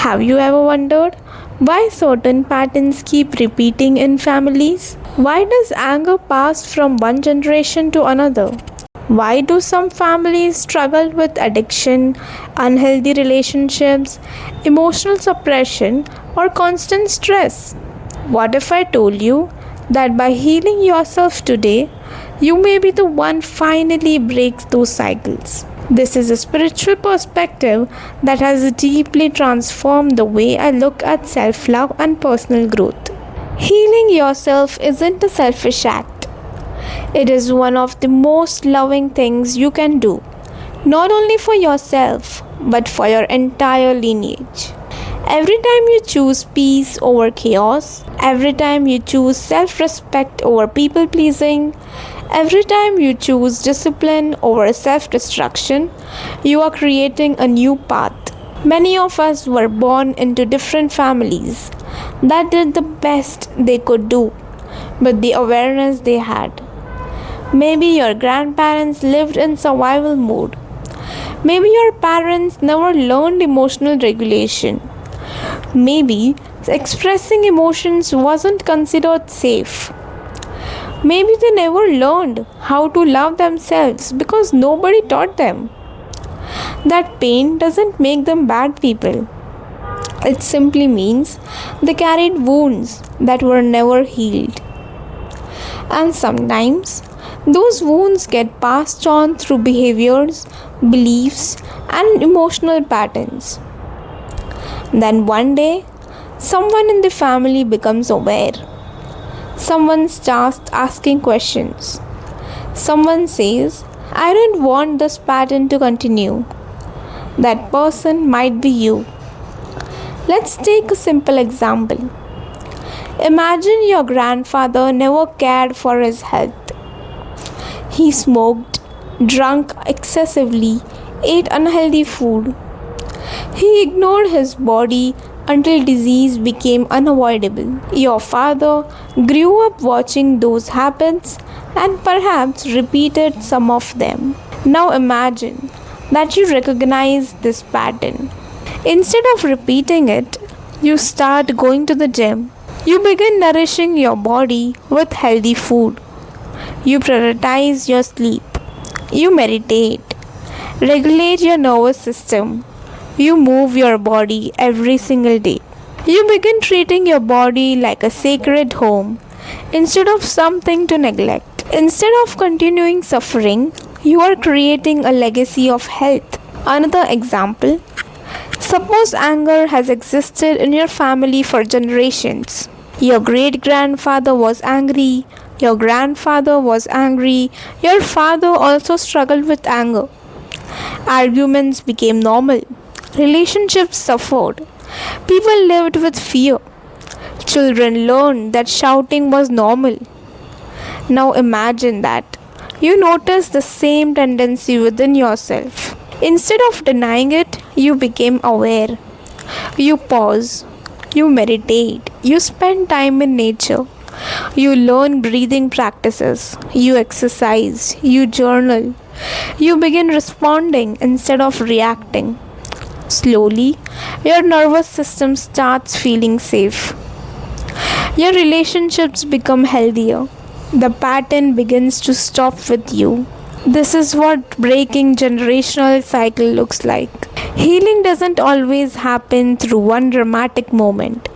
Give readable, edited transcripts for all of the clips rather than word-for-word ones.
Have you ever wondered why certain patterns keep repeating in families? Why does anger pass from one generation to another? Why do some families struggle with addiction, unhealthy relationships, emotional suppression, or constant stress? What if I told you that by healing yourself today, you may be the one finally breaks those cycles? This is a spiritual perspective that has deeply transformed the way I look at self love and personal growth. Healing yourself isn't a selfish act, it is one of the most loving things you can do, not only for yourself, but for your entire lineage. Every time you choose peace over chaos, every time you choose self respect over people pleasing, every time you choose discipline over self destruction, you are creating a new path. Many of us were born into different families that did the best they could do with the awareness they had. Maybe your grandparents lived in survival mode. Maybe your parents never learned emotional regulation. Maybe expressing emotions wasn't considered safe. Maybe they never learned how to love themselves because nobody taught them. That pain doesn't make them bad people. It simply means they carried wounds that were never healed. And sometimes those wounds get passed on through behaviors, beliefs, and emotional patterns. Then one day, someone in the family becomes aware. Someone starts asking questions. Someone says, I don't want this pattern to continue. That person might be you. Let's take a simple example. Imagine your grandfather never cared for his health. He smoked, drank excessively, ate unhealthy food. He ignored his body until disease became unavoidable. Your father grew up watching those habits and perhaps repeated some of them. Now imagine that you recognize this pattern. Instead of repeating it, you start going to the gym. You begin nourishing your body with healthy food. You prioritize your sleep. You meditate. Regulate your nervous system. You move your body every single day. You begin treating your body like a sacred home instead of something to neglect. Instead of continuing suffering, you are creating a legacy of health. Another example. Suppose anger has existed in your family for generations. Your great grandfather was angry, your grandfather was angry, your father also struggled with anger. Arguments became normal, relationships suffered, people lived with fear. Children learned that shouting was normal. Now imagine that you notice the same tendency within yourself. Instead of denying it, you became aware. You pause, you meditate, you spend time in nature, you learn breathing practices, you exercise, you journal, you begin responding instead of reacting. Slowly, your nervous system starts feeling safe. Your relationships become healthier. The pattern begins to stop with you. This is what breaking generational cycle looks like. Healing doesn't always happen through one dramatic moment.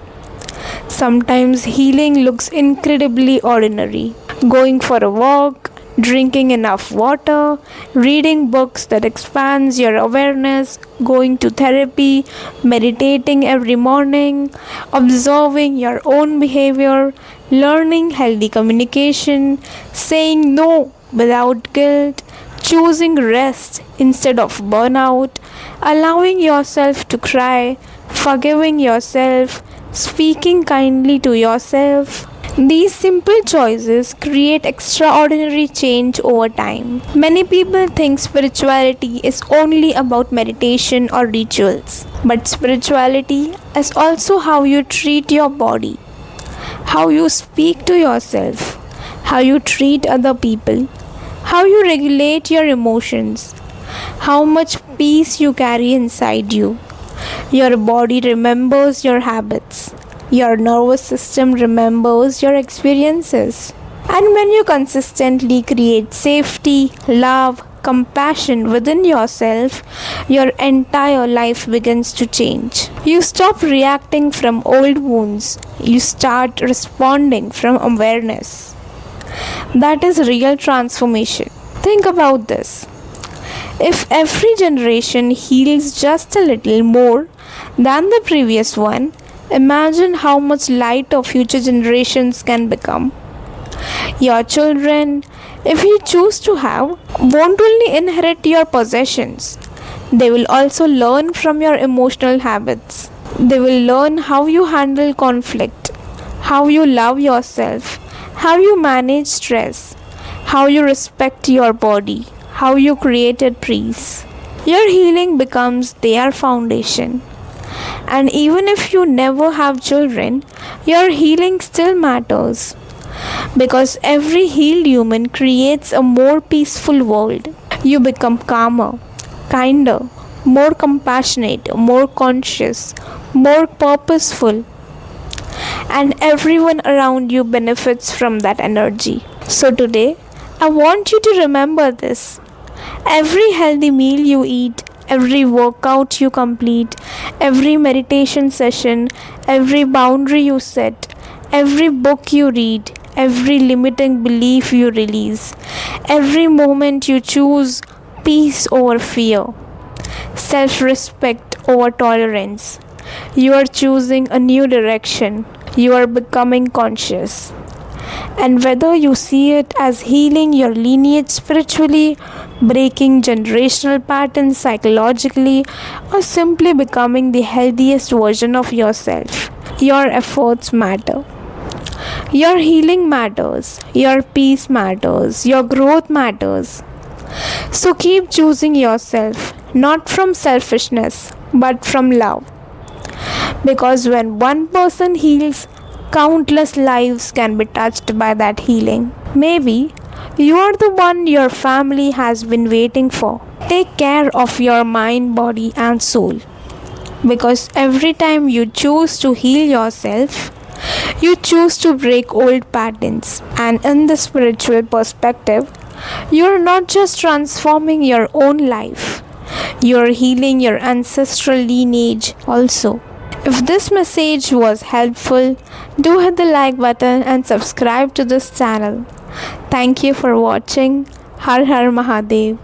Sometimes healing looks incredibly ordinary. Going for a walk, drinking enough water, reading books that expands your awareness, going to therapy, meditating every morning, observing your own behavior, learning healthy communication, saying no without guilt, choosing rest instead of burnout, allowing yourself to cry, forgiving yourself, speaking kindly to yourself. These simple choices create extraordinary change over time. Many people think spirituality is only about meditation or rituals, but spirituality is also how you treat your body, how you speak to yourself, how you treat other people, how you regulate your emotions, how much peace you carry inside you. Your body remembers your habits. Your nervous system remembers your experiences. And when you consistently create safety, love, compassion within yourself, your entire life begins to change. You stop reacting from old wounds, you start responding from awareness. That is real transformation. Think about this. If every generation heals just a little more than the previous one, imagine how much lighter future generations can become. Your children, if you choose to have, won't only inherit your possessions, they will also learn from your emotional habits. They will learn how you handle conflict, how you love yourself, how you manage stress, how you respect your body, how you created peace. Your healing becomes their foundation. And even if you never have children, your healing still matters. Because every healed human creates a more peaceful world. You become calmer, kinder, more compassionate, more conscious, more purposeful, and everyone around you benefits from that energy. So today, I want you to remember this. Every healthy meal you eat, every workout you complete, every meditation session, every boundary you set, every book you read, every limiting belief you release, every moment you choose peace over fear, self respect over tolerance. You are choosing a new direction. You are becoming conscious. And whether you see it as healing your lineage spiritually, breaking generational patterns psychologically, or simply becoming the healthiest version of yourself, your efforts matter. Your healing matters, your peace matters, your growth matters. So keep choosing yourself, not from selfishness, but from love. Because when one person heals, countless lives can be touched by that healing. Maybe you are the one your family has been waiting for. Take care of your mind, body, and soul. Because every time you choose to heal yourself, you choose to break old patterns. And in the spiritual perspective, you're not just transforming your own life, you're healing your ancestral lineage also. If this message was helpful, do hit the like button and subscribe to this channel. Thank you for watching. Har Har Mahadev.